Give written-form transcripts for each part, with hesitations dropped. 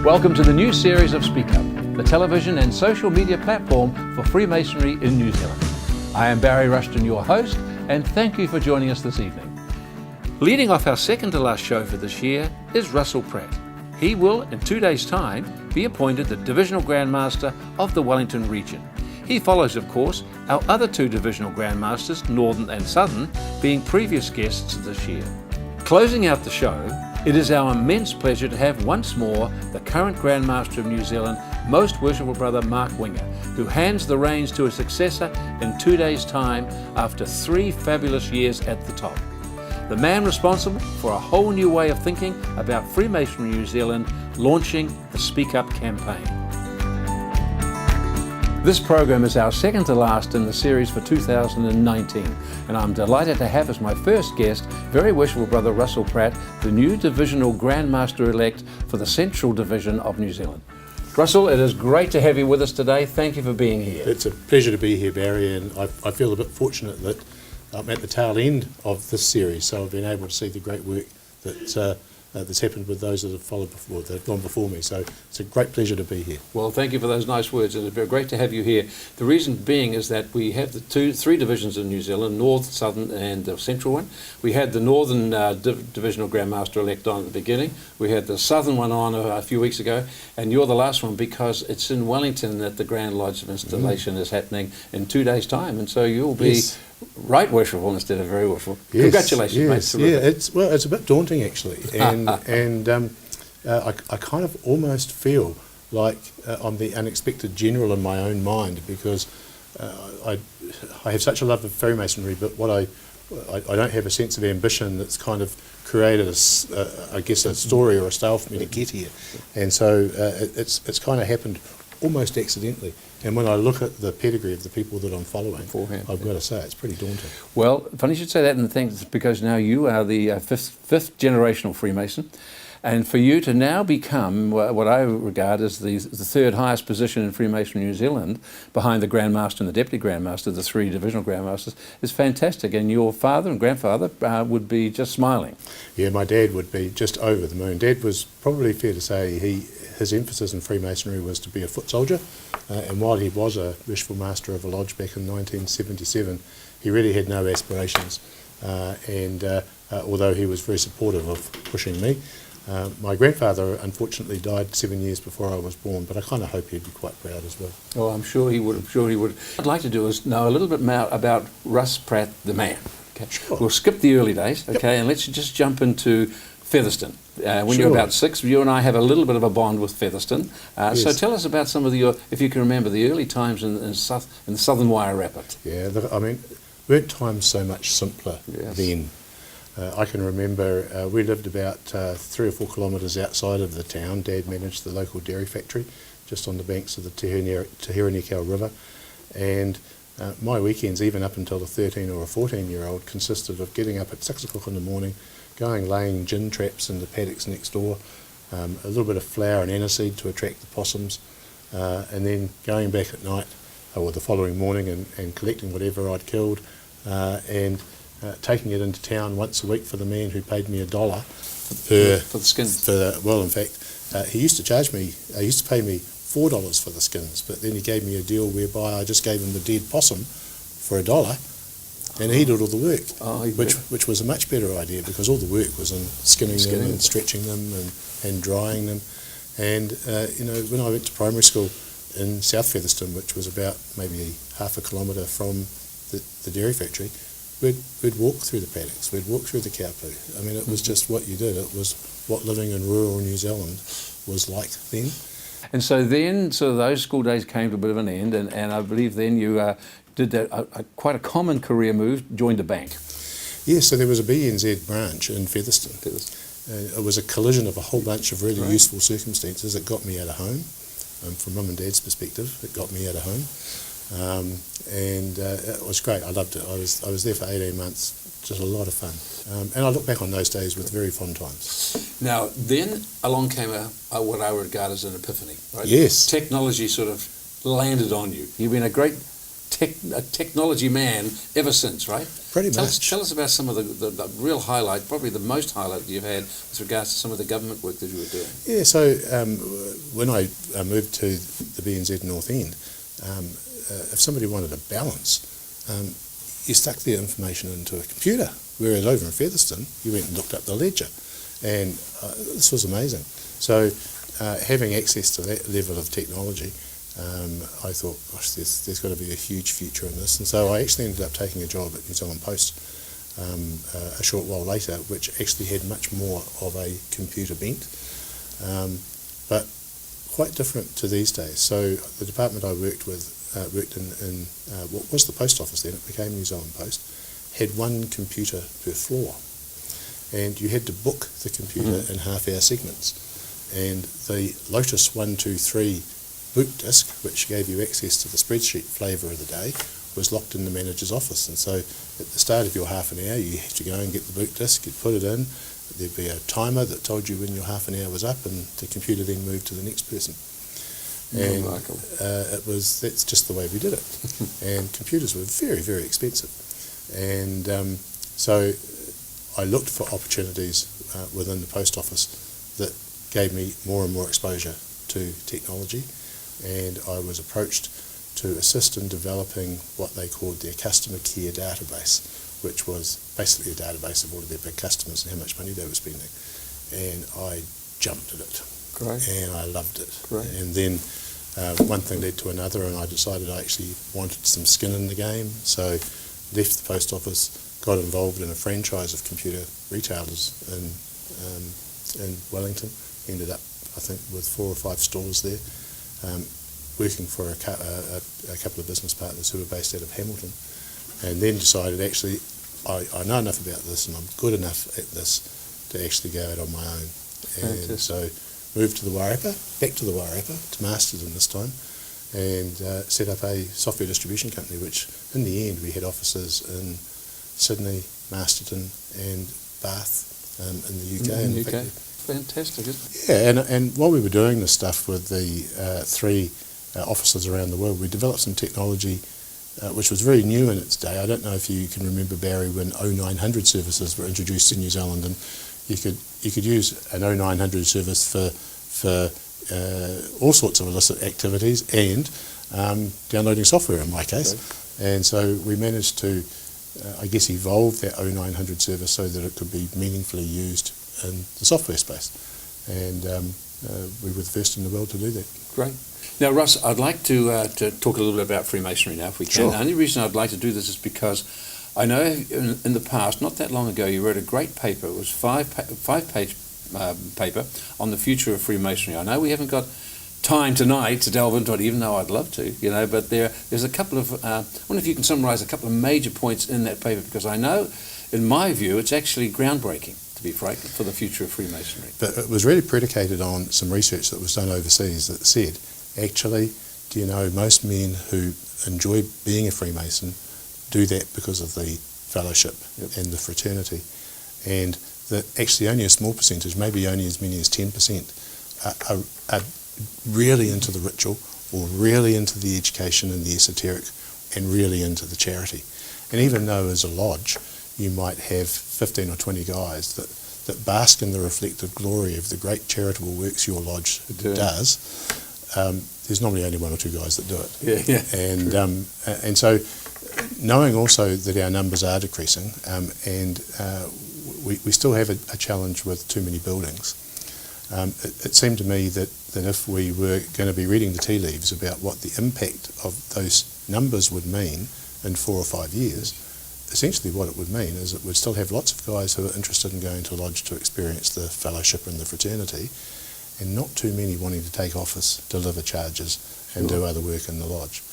Welcome to the new series of Speak Up, the television and social media platform for Freemasonry in New Zealand. I am Barry Rushton, your host, and thank you for joining us this evening. Leading off our second to last show for this year is Russell Pratt. He will, in 2 days' time, be appointed the Divisional Grand Master of the Wellington region. He follows, of course, our other two Divisional Grand Masters, Northern and Southern, being previous guests this year. Closing out the show, it is our immense pleasure to have once more the current Grand Master of New Zealand, Most Worshipful Brother Mark Winger, who hands the reins to a successor in 2 days' time after 3 fabulous years at the top. The man responsible for a whole new way of thinking about Freemasonry New Zealand, launching the Speak Up campaign. This program is our second to last in the series for 2019, and I'm delighted to have as my first guest, Very Worshipful Brother Russell Pratt, the new Divisional Grand Master-elect for the Central Division of New Zealand. Russell, it is great to have you with us today. Thank you for being here. It's a pleasure to be here, Barry, and I feel a bit fortunate that I'm at the tail end of this series, so I've been able to see the great work that's happened with those that have followed before, that have gone before me. So it's a great pleasure to be here. Well, thank you for those nice words, and it's very great to have you here. The reason being is that we have the three divisions in New Zealand, North, Southern and the Central one. We had the Northern Divisional Grand Master elect on at the beginning. We had the Southern one on a few weeks ago, and you're the last one because it's in Wellington that the Grand Lodge of Installation is happening in 2 days' time, and so you'll be right worshipful instead of very worshipful. Yes, congratulations, mate. Yeah, it's a bit daunting actually, and I kind of almost feel like I'm the unexpected general in my own mind, because I have such a love of Freemasonry, but what I don't have a sense of ambition that's kind of created a story or a style for me to get here, and so it's kind of happened almost accidentally. And when I look at the pedigree of the people that I'm following, I've got to say it's pretty daunting. Well, funny you should say that, and thanks, because now you are the fifth generational Freemason, and for you to now become what I regard as the third highest position in Freemasonry New Zealand, behind the Grand Master and the Deputy Grand Master, the 3 Divisional Grand Masters, is fantastic. And your father and grandfather would be just smiling. Yeah, my dad would be just over the moon. Dad was, probably fair to say, his emphasis in Freemasonry was to be a foot soldier, and while he was a Worshipful Master of a lodge back in 1977, he really had no aspirations, and although he was very supportive of pushing me. My grandfather unfortunately died 7 years before I was born, but I kind of hope he'd be quite proud as well. Oh, I'm sure he would. What I'd like to do is know a little bit more about Russ Pratt, the man. Okay. Sure. We'll skip the early days, okay, and let's just jump into Featherston. When you're about 6, you and I have a little bit of a bond with Featherston. Yes. So tell us about some of if you can remember, the early times in the Southern Wire Rapid. Yeah, weren't times so much simpler then. I can remember we lived about 3 or 4 kilometres outside of the town. Dad managed the local dairy factory just on the banks of the Te Here River, and my weekends, even up until a 13 or a 14-year-old, consisted of getting up at 6 o'clock in the morning, laying gin traps in the paddocks next door, a little bit of flour and aniseed to attract the possums, and then going back at night or the following morning and collecting whatever I'd killed, and taking it into town once a week for the man who paid me $1 for the skins. In fact, he used to pay me $4 for the skins, but then he gave me a deal whereby I just gave him the dead possum for $1. And he did all the work, which was a much better idea, because all the work was in skinning them and stretching them and drying them. And when I went to primary school in South Featherston, which was about maybe half a kilometre from the dairy factory, we'd walk through the paddocks, we'd walk through the cow poo. I mean, it was just what you did. It was what living in rural New Zealand was like then. And so then, those school days came to a bit of an end, and I believe then you did quite a common career move, joined the bank. Yes, so there was a BNZ branch in Featherston. It was a collision of a whole bunch of really useful circumstances. It got me out of home. From Mum and Dad's perspective, it got me out of home. And it was great. I loved it. I was there for 18 months. Just a lot of fun. And I look back on those days with very fond times. Now, then along came what I regard as an epiphany, right? Yes. Technology sort of landed on you. You've been a great a technology man ever since, right? Pretty Tell much. us about some of the real highlight, probably the most highlight that you've had with regards to some of the government work that you were doing. Yeah, so when I moved to the BNZ North End, if somebody wanted a balance, you stuck their information into a computer, whereas over in Featherston, you went and looked up the ledger. And this was amazing. So having access to that level of technology, I thought, gosh, there's got to be a huge future in this. And so I actually ended up taking a job at New Zealand Post a short while later, which actually had much more of a computer bent, but quite different to these days. So the department I worked in what was the post office then, it became New Zealand Post, had one computer per floor. And you had to book the computer in half-hour segments. And the Lotus 123 boot disk, which gave you access to the spreadsheet flavour of the day, was locked in the manager's office. And so at the start of your half an hour, you had to go and get the boot disk, you'd put it in, there'd be a timer that told you when your half an hour was up, and the computer then moved to the next person. And that's just the way we did it. And computers were very, very expensive. And so I looked for opportunities within the post office that gave me more and more exposure to technology, and I was approached to assist in developing what they called their customer care database, which was basically a database of all of their big customers and how much money they were spending. And I jumped at it. Great. And I loved it. Great. And then one thing led to another, and I decided I actually wanted some skin in the game, so left the post office, got involved in a franchise of computer retailers in Wellington, ended up, I think, with 4 or 5 stores there, working for a couple of business partners who were based out of Hamilton, and then decided, actually, I know enough about this and I'm good enough at this to actually go out on my own. And so moved to the Wairarapa, back to the Wairarapa, to Masterton this time, and set up a software distribution company, which in the end we had offices in Sydney, Masterton and Bath in the UK. In the UK. Fantastic, isn't it? Yeah, and while we were doing this stuff with the 3 offices around the world, we developed some technology which was very new in its day. I don't know if you can remember, Barry, when 0900 services were introduced in New Zealand, and you could use an 0900 service for all sorts of illicit activities and downloading software in my case. Okay. And so we managed to, I guess, evolve that 0900 service so that it could be meaningfully used in the software space. And we were the first in the world to do that. Great. Now, Russ, I'd like to talk a little bit about Freemasonry now, if we can. Sure. The only reason I'd like to do this is because I know in the past, not that long ago, you wrote a great paper. It was five-page paper on the future of Freemasonry. I know we haven't got time tonight to delve into it, even though I'd love to, but there's a couple of, I wonder if you can summarise a couple of major points in that paper, because I know, in my view, it's actually groundbreaking, to be frank, for the future of Freemasonry. But it was really predicated on some research that was done overseas that said, actually, do you know, most men who enjoy being a Freemason do that because of the fellowship and the fraternity, and that actually only a small percentage, maybe only as many as 10%, are really into the ritual or really into the education and the esoteric and really into the charity. And even though as a lodge you might have 15 or 20 guys that bask in the reflected glory of the great charitable works your lodge does, there's normally only 1 or 2 guys that do it. Yeah. And so knowing also that our numbers are decreasing, and we still have a challenge with too many buildings, it seemed to me that if we were going to be reading the tea leaves about what the impact of those numbers would mean in 4 or 5 years, essentially what it would mean is it would still have lots of guys who are interested in going to a lodge to experience the fellowship and the fraternity, and not too many wanting to take office, deliver charges and do other work in the lodge.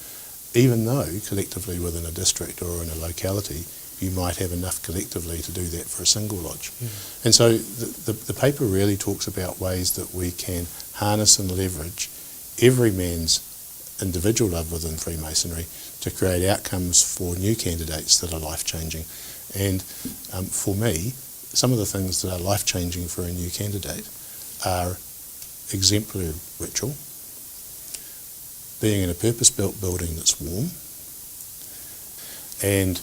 Even though collectively within a district or in a locality you might have enough collectively to do that for a single lodge. And so the paper really talks about ways that we can harness and leverage every man's individual love within Freemasonry to create outcomes for new candidates that are life-changing. And for me, some of the things that are life-changing for a new candidate are exemplary ritual, being in a purpose-built building that's warm, and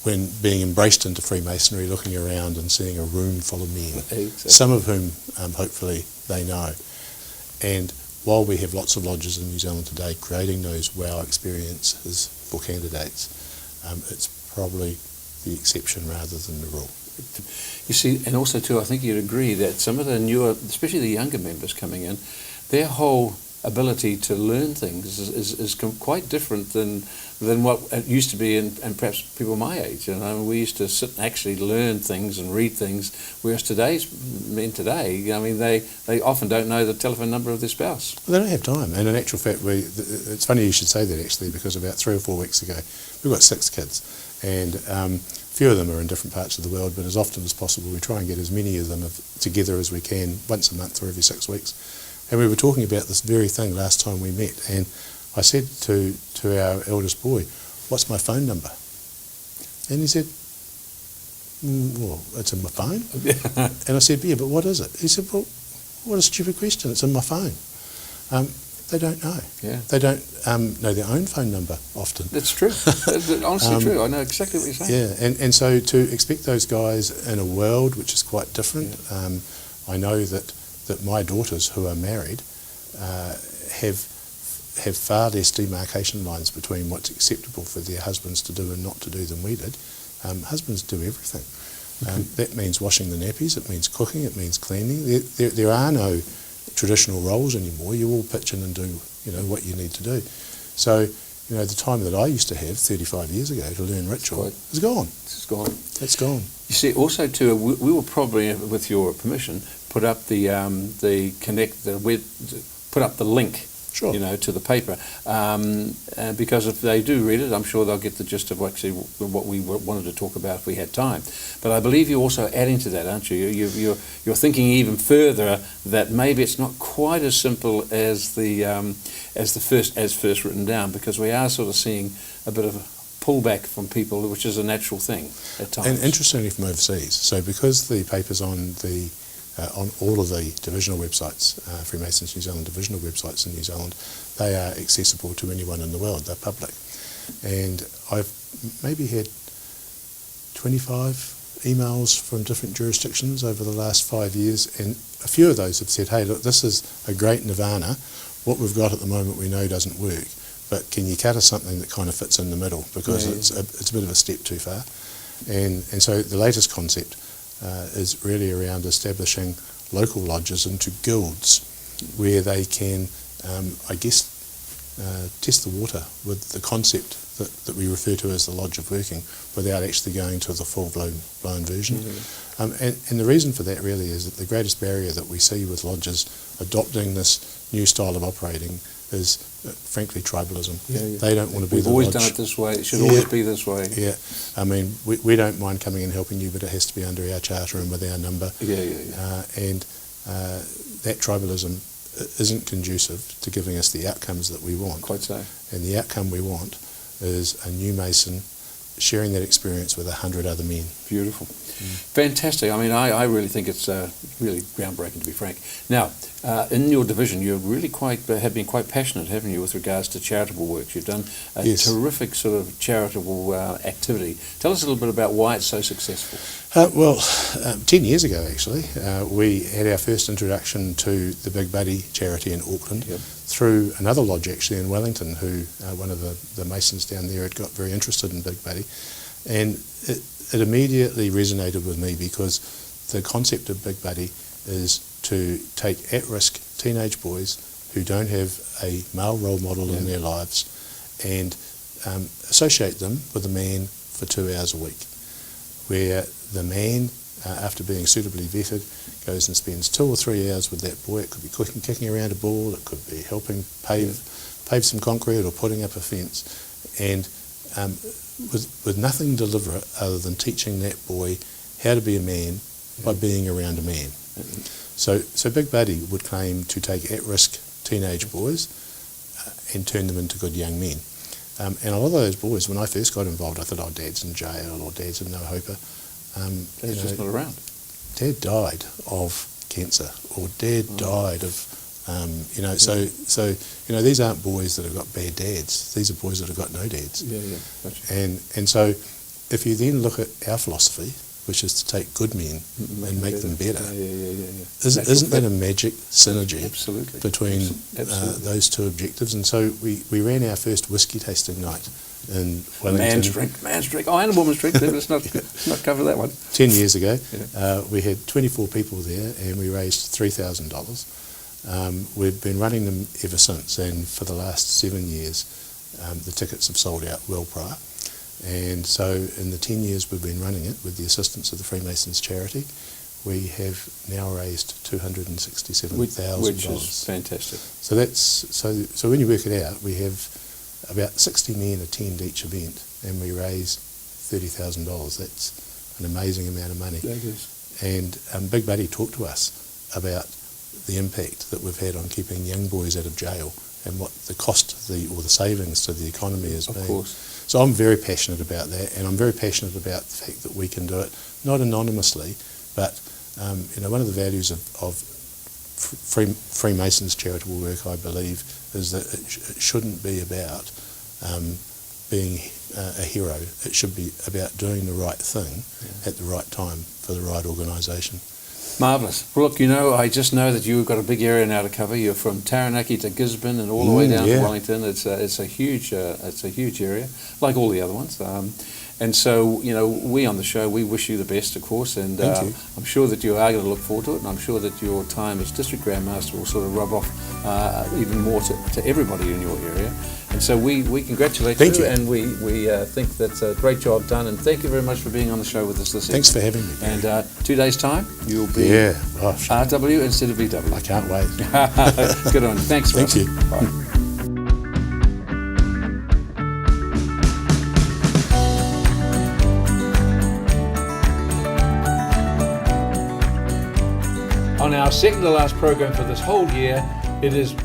when being embraced into Freemasonry, looking around and seeing a room full of men, Exactly. some of whom hopefully they know. And while we have lots of lodges in New Zealand today creating those wow experiences for candidates, it's probably the exception rather than the rule. You see, and also too, I think you'd agree that some of the newer, especially the younger members coming in, their whole ability to learn things is quite different than what it used to be, and perhaps people my age. You know, we used to sit and actually learn things and read things, whereas today's men today, I mean, they often don't know the telephone number of their spouse. Well, they don't have time, and in actual fact, it's funny you should say that actually, because about 3 or 4 weeks ago, we've got 6 kids, and a few of them are in different parts of the world, but as often as possible we try and get as many of them together as we can once a month or every 6 weeks. And we were talking about this very thing last time we met, and I said to our eldest boy, "What's my phone number?" And he said, "Well, it's in my phone." And I said, "Yeah, but what is it?" He said, "Well, what a stupid question, it's in my phone." They don't know. Yeah. They don't know their own phone number often. That's true. That's honestly true. I know exactly what you're saying. Yeah, and so to expect those guys in a world which is quite different, I know that my daughters who are married have far less demarcation lines between what's acceptable for their husbands to do and not to do than we did. Husbands do everything. That means washing the nappies, it means cooking, it means cleaning. There are no traditional roles anymore. You all pitch in and do what you need to do. So the time that I used to have 35 years ago to learn ritual is gone. It's gone. It's gone. You see, also too, we will probably, with your permission, put up put up the link. Sure. To the paper, because if they do read it, I'm sure they'll get the gist of what we wanted to talk about if we had time. But I believe you're also adding to that, aren't you? You're thinking even further that maybe it's not quite as simple as first written down, because we are sort of seeing a bit of a pullback from people, which is a natural thing at times. And interestingly, from overseas. So because the paper's on all of the divisional websites, Freemasons New Zealand divisional websites in New Zealand, they are accessible to anyone in the world. They're public. And I've maybe had 25 emails from different jurisdictions over the last 5 years, and a few of those have said, "Hey, look, this is a great nirvana. What we've got at the moment we know doesn't work, but can you cut us something that kind of fits in the middle, because it's a bit of a step too far." And so the latest concept is really around establishing local lodges into guilds where they can, test the water with the concept that we refer to as the lodge of working, without actually going to the full-blown version. And the reason for that really is that the greatest barrier that we see with lodges adopting this new style of operating is, frankly, tribalism. They don't want to be the lodge. We've always done it this way. It should always be this way. Yeah. I mean, we don't mind coming and helping you, but it has to be under our charter and with our number. And that tribalism isn't conducive to giving us the outcomes that we want. Quite so. And the outcome we want is a new Mason sharing that experience with 100 other men. Beautiful. Fantastic. I mean, I really think it's really groundbreaking, to be frank. Now, in your division, you really have been quite passionate, haven't you, with regards to charitable work? You've done a terrific sort of charitable activity. Tell us a little bit about why it's so successful. 10 years ago, actually, we had our first introduction to the Big Buddy charity in Auckland through another lodge, actually, in Wellington, who one of the Masons down there had got very interested in Big Buddy. And it immediately resonated with me, because the concept of Big Buddy is to take at-risk teenage boys who don't have a male role model in their lives and associate them with a man for 2 hours a week, where the man, after being suitably vetted, goes and spends 2 or 3 hours with that boy. It could be kicking around a ball, it could be helping pave some concrete or putting up a fence, and with nothing deliberate other than teaching that boy how to be a man by being around a man. So Big Buddy would claim to take at-risk teenage boys and turn them into good young men. And a lot of those boys, when I first got involved, I thought, oh, Dad's in jail, or Dad's in no hoper. Dad's just not around. Dad died of cancer, or Dad died of So these aren't boys that have got bad dads. These are boys that have got no dads. Yeah. Gotcha. And so, if you then look at our philosophy, which is to take good men and make them better, isn't that a magic synergy between those two objectives? And so we ran our first whiskey tasting night in Wellington. Man's drink. Oh, and a woman's drink. Let's not cover that one. 10 years ago, we had 24 people there, and we raised $3,000. We've been running them ever since, and for the last 7 years, the tickets have sold out well prior. And so in the 10 years we've been running it with the assistance of the Freemasons charity, we have now raised $267,000. Which is fantastic. So when you work it out, we have about 60 men attend each event, and we raise $30,000. That's an amazing amount of money. That is. And Big Buddy talked to us about the impact that we've had on keeping young boys out of jail and what the cost or the savings to the economy has been. Of course. So I'm very passionate about that, and I'm very passionate about the fact that we can do it, not anonymously, but one of the values of Freemasons charitable work, I believe, is that it shouldn't be about being a hero. It should be about doing the right thing at the right time for the right organisation. Marvellous. Well, look, I just know that you've got a big area now to cover. You're from Taranaki to Gisborne and all the way down to Wellington. It's a huge area, like all the other ones. And so, we on the show, we wish you the best, of course, and I'm sure that you are going to look forward to it, and I'm sure that your time as District Grand Master will sort of rub off even more to everybody in your area. And so we congratulate you, and we think that's a great job done, and thank you very much for being on the show with us this evening. Thanks for having me. And 2 days' time, you'll be RW instead of BW. I can't wait. Good on you. Thanks, Russ. Thank you. Bye. On our second to last program for this whole year,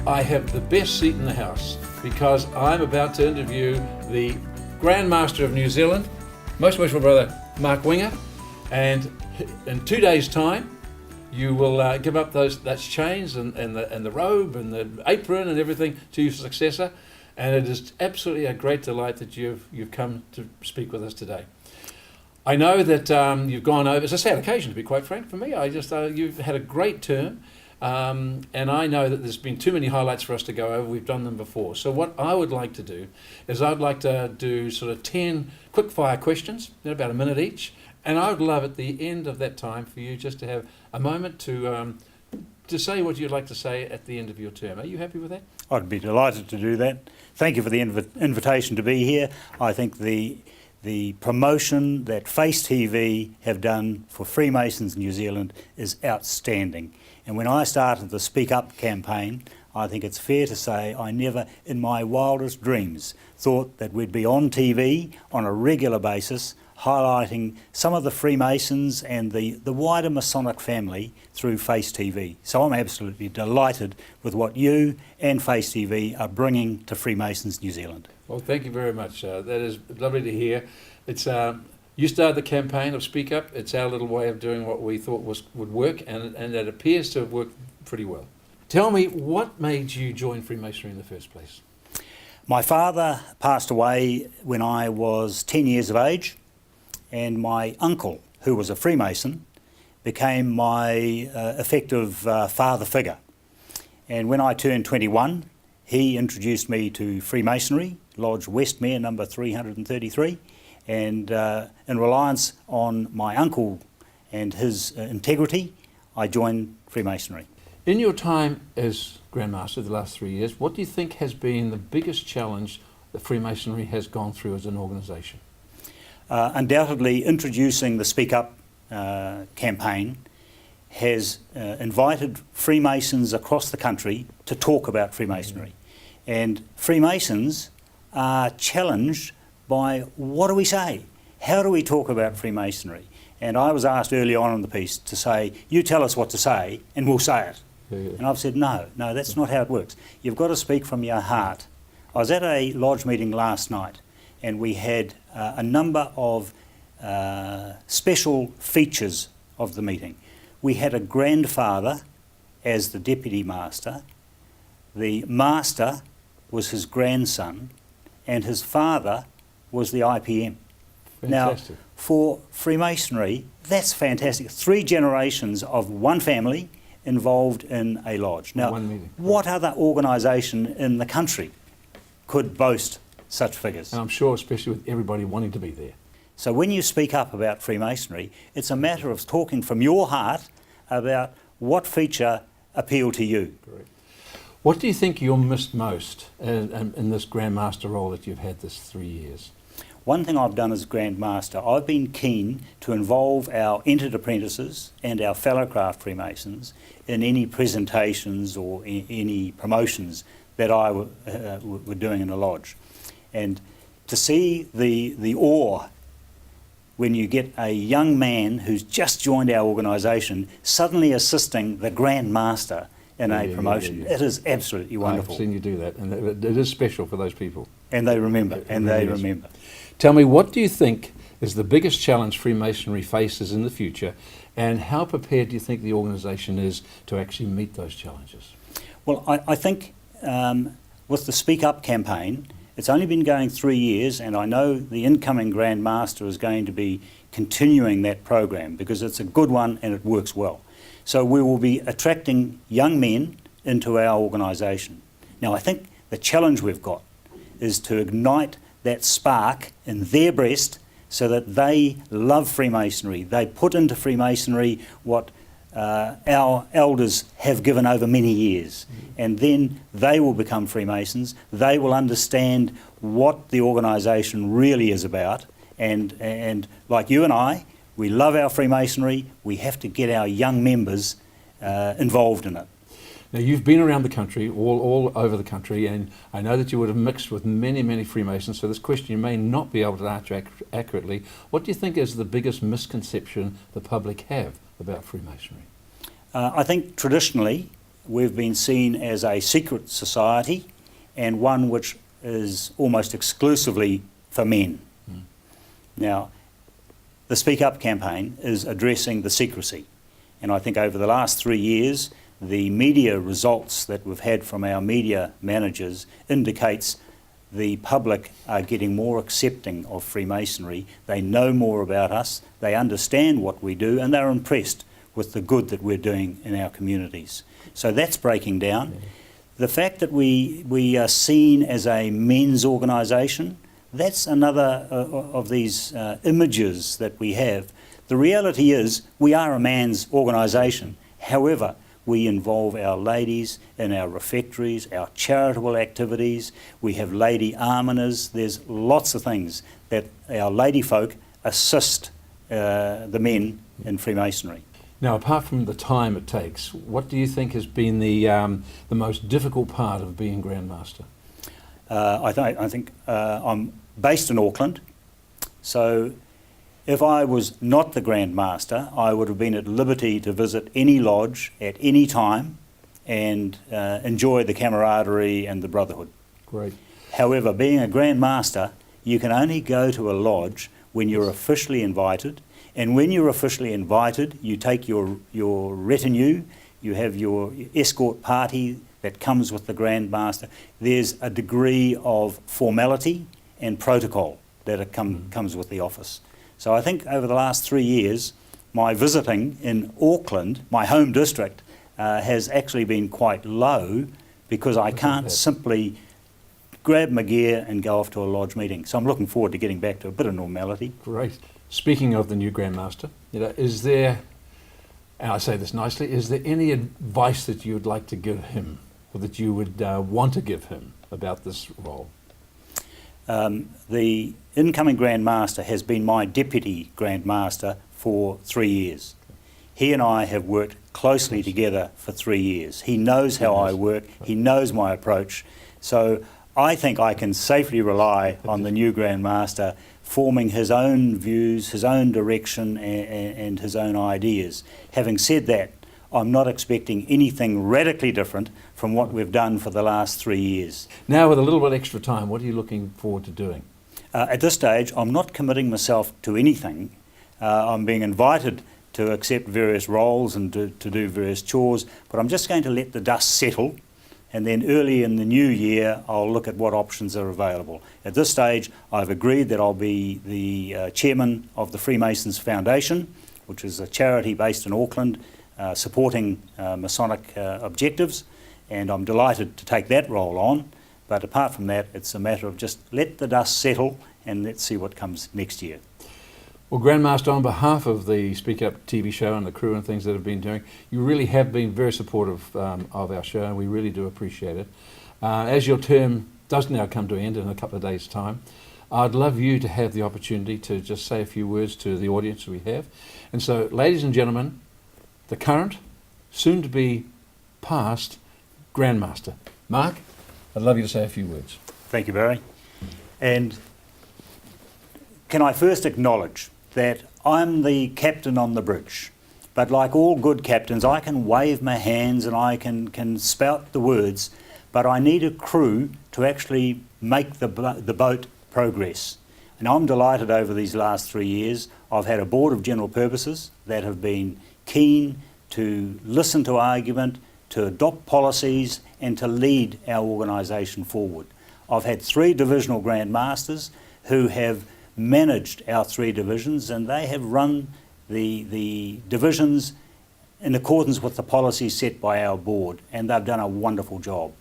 I have the best seat in the house because I'm about to interview the Grand Master of New Zealand, most worshipful brother Mark Winger, and in 2 days' time, you will give up that chains and the robe and the apron and everything to your successor, and it is absolutely a great delight that you've come to speak with us today. I know that you've gone over. It's a sad occasion, to be quite frank, for me. You've had a great term, and I know that there's been too many highlights for us to go over. We've done them before. So what I would like to do is I'd like to do sort of 10 quick-fire questions, about a minute each, and I would love at the end of that time for you just to have a moment to say what you'd like to say at the end of your term. Are you happy with that? I'd be delighted to do that. Thank you for the invitation to be here. I think the promotion that Face TV have done for Freemasons New Zealand is outstanding. And when I started the Speak Up campaign, I think it's fair to say I never in my wildest dreams thought that we'd be on TV on a regular basis highlighting some of the Freemasons and the wider Masonic family through Face TV. So I'm absolutely delighted with what you and Face TV are bringing to Freemasons New Zealand. Well, thank you very much. That is lovely to hear. It's you started the campaign of Speak Up. It's our little way of doing what we thought would work, and it appears to have worked pretty well. Tell me, what made you join Freemasonry in the first place? My father passed away when I was 10 years of age, and my uncle, who was a Freemason, became my effective father figure. And when I turned 21, he introduced me to Freemasonry, Lodge Westmere number 333, and in reliance on my uncle and his integrity, I joined Freemasonry. In your time as Grand Master the last 3 years, what do you think has been the biggest challenge that Freemasonry has gone through as an organisation? Undoubtedly, introducing the Speak Up campaign has invited Freemasons across the country to talk about Freemasonry. And Freemasons are challenged by, what do we say? How do we talk about Freemasonry? And I was asked early on in the piece to say, you tell us what to say and we'll say it. And I've said, no, that's not how it works. You've got to speak from your heart. I was at a lodge meeting last night, and we had a number of special features of the meeting. We had a grandfather as the deputy master, the master was his grandson, and his father was the IPM. Fantastic. Now, for Freemasonry, that's fantastic. 3 generations of one family involved in a lodge. Now, One meeting. what other organisation in the country could boast such figures? And I'm sure, especially with everybody wanting to be there. So when you speak up about Freemasonry, it's a matter of talking from your heart about what feature appealed to you. Correct. What do you think you're missed most in this Grand Master role that you've had this 3 years? One thing I've done as Grand Master, I've been keen to involve our entered apprentices and our fellow craft Freemasons in any presentations or any promotions that I were doing in the lodge. And to see the awe when you get a young man who's just joined our organisation suddenly assisting the Grand Master in a promotion, it is absolutely wonderful. I've seen you do that, and it is special for those people. And they remember, and they really is. remember. Tell me, what do you think is the biggest challenge Freemasonry faces in the future, and how prepared do you think the organisation is to actually meet those challenges? Well, I think with the Speak Up campaign, it's only been going 3 years, and I know the incoming Grand Master is going to be continuing that program because it's a good one and it works well. So we will be attracting young men into our organisation. Now, I think the challenge we've got is to ignite that spark in their breast so that they love Freemasonry. They put into Freemasonry what our elders have given over many years, and then they will become Freemasons. They will understand what the organisation really is about, and like you and I, we love our Freemasonry. We have to get our young members involved in it. Now, you've been around the country, all over the country, and I know that you would have mixed with many, many Freemasons, so this question you may not be able to answer accurately. What do you think is the biggest misconception the public have about Freemasonry? I think traditionally we've been seen as a secret society and one which is almost exclusively for men. Now, the Speak Up campaign is addressing the secrecy, and I think over the last 3 years the media results that we've had from our media managers indicates the public are getting more accepting of Freemasonry. They know more about us, they understand what we do, and they're impressed with the good that we're doing in our communities. So that's breaking down. The fact that we are seen as a men's organisation, that's another of these images that we have. The reality is we are a man's organisation. However, we involve our ladies in our refectories, our charitable activities. We have lady almoners. There's lots of things that our lady folk assist the men in Freemasonry. Now, apart from the time it takes, what do you think has been the most difficult part of being Grand Master? I think I'm based in Auckland, so if I was not the Grand Master, I would have been at liberty to visit any lodge at any time and enjoy the camaraderie and the brotherhood. Great. However, being a Grand Master, you can only go to a lodge when you're officially invited, and when you're officially invited, you take your retinue, you have your escort party that comes with the Grand Master. There's a degree of formality and protocol that comes with the office. So I think over the last 3 years, my visiting in Auckland, my home district, has actually been quite low because I can't simply grab my gear and go off to a lodge meeting. So I'm looking forward to getting back to a bit of normality. Great. Speaking of the new Grand Master, is there, and I say this nicely, is there any advice that you would like to give him or that you would want to give him about this role? The incoming Grand Master has been my Deputy Grand Master for 3 years. He and I have worked closely together for 3 years. He knows how I work, he knows my approach, so I think I can safely rely on the new Grand Master forming his own views, his own direction and his own ideas. Having said that, I'm not expecting anything radically different from what we've done for the last 3 years. Now, with a little bit extra time, what are you looking forward to doing? At this stage, I'm not committing myself to anything. I'm being invited to accept various roles and to do various chores, but I'm just going to let the dust settle and then early in the new year I'll look at what options are available. At this stage I've agreed that I'll be the chairman of the Freemasons Foundation, which is a charity based in Auckland supporting Masonic objectives, and I'm delighted to take that role on. But apart from that, it's a matter of just let the dust settle and let's see what comes next year. Well, Grandmaster, on behalf of the Speak Up TV show and the crew and things that have been doing, you really have been very supportive of our show, and we really do appreciate it. As your term does now come to an end in a couple of days' time, I'd love you to have the opportunity to just say a few words to the audience we have. And so, ladies and gentlemen, the current, soon to be past Grandmaster. Mark, I'd love you to say a few words. Thank you, Barry. And can I first acknowledge that I'm the captain on the bridge, but like all good captains, I can wave my hands and I can spout the words, but I need a crew to actually make the boat progress. And I'm delighted over these last 3 years. I've had a board of general purposes that have been keen to listen to argument, to adopt policies and to lead our organisation forward. I've had 3 divisional Grand Masters who have managed our 3 divisions, and they have run the divisions in accordance with the policies set by our board, and they've done a wonderful job.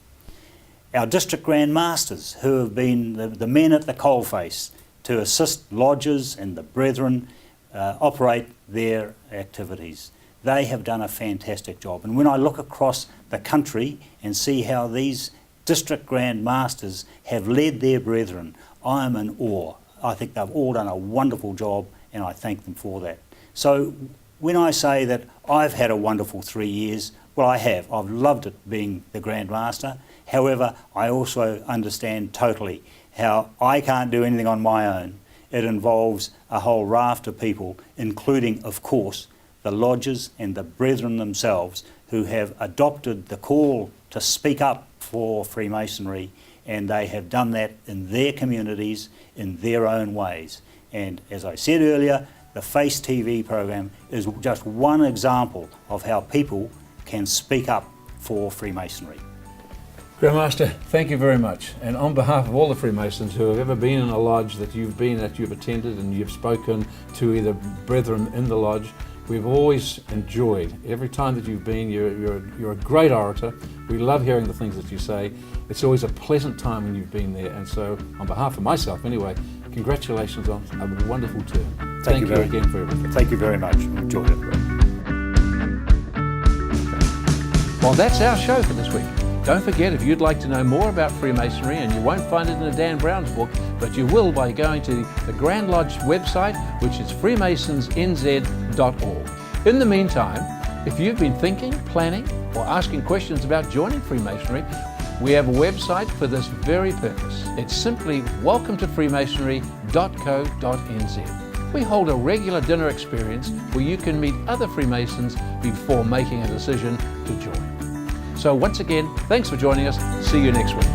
Our district Grand Masters, who have been the men at the coalface to assist lodges and the brethren operate their activities. They have done a fantastic job. And when I look across the country and see how these district Grand Masters have led their brethren, I am in awe. I think they've all done a wonderful job, and I thank them for that. So when I say that I've had a wonderful 3 years, well, I have. I've loved it being the Grand Master. However, I also understand totally how I can't do anything on my own. It involves a whole raft of people, including, of course, the lodges and the brethren themselves, who have adopted the call to speak up for Freemasonry, and they have done that in their communities in their own ways. And as I said earlier, the Face TV program is just one example of how people can speak up for Freemasonry. Grandmaster, thank you very much. And on behalf of all the Freemasons who have ever been in a lodge that you've been at, you've attended, and you've spoken to either brethren in the lodge, we've always enjoyed every time that you've been. You're a great orator. We love hearing the things that you say. It's always a pleasant time when you've been there. And so, on behalf of myself anyway, congratulations on a wonderful term. Thank you again for everything. Thank you very much. Enjoyed it. Well, that's our show for this week. Don't forget, if you'd like to know more about Freemasonry, and you won't find it in a Dan Brown's book, but you will by going to the Grand Lodge website, which is freemasonsnz.org. In the meantime, if you've been thinking, planning, or asking questions about joining Freemasonry, we have a website for this very purpose. It's simply welcometofreemasonry.co.nz. We hold a regular dinner experience where you can meet other Freemasons before making a decision to join. So once again, thanks for joining us. See you next week.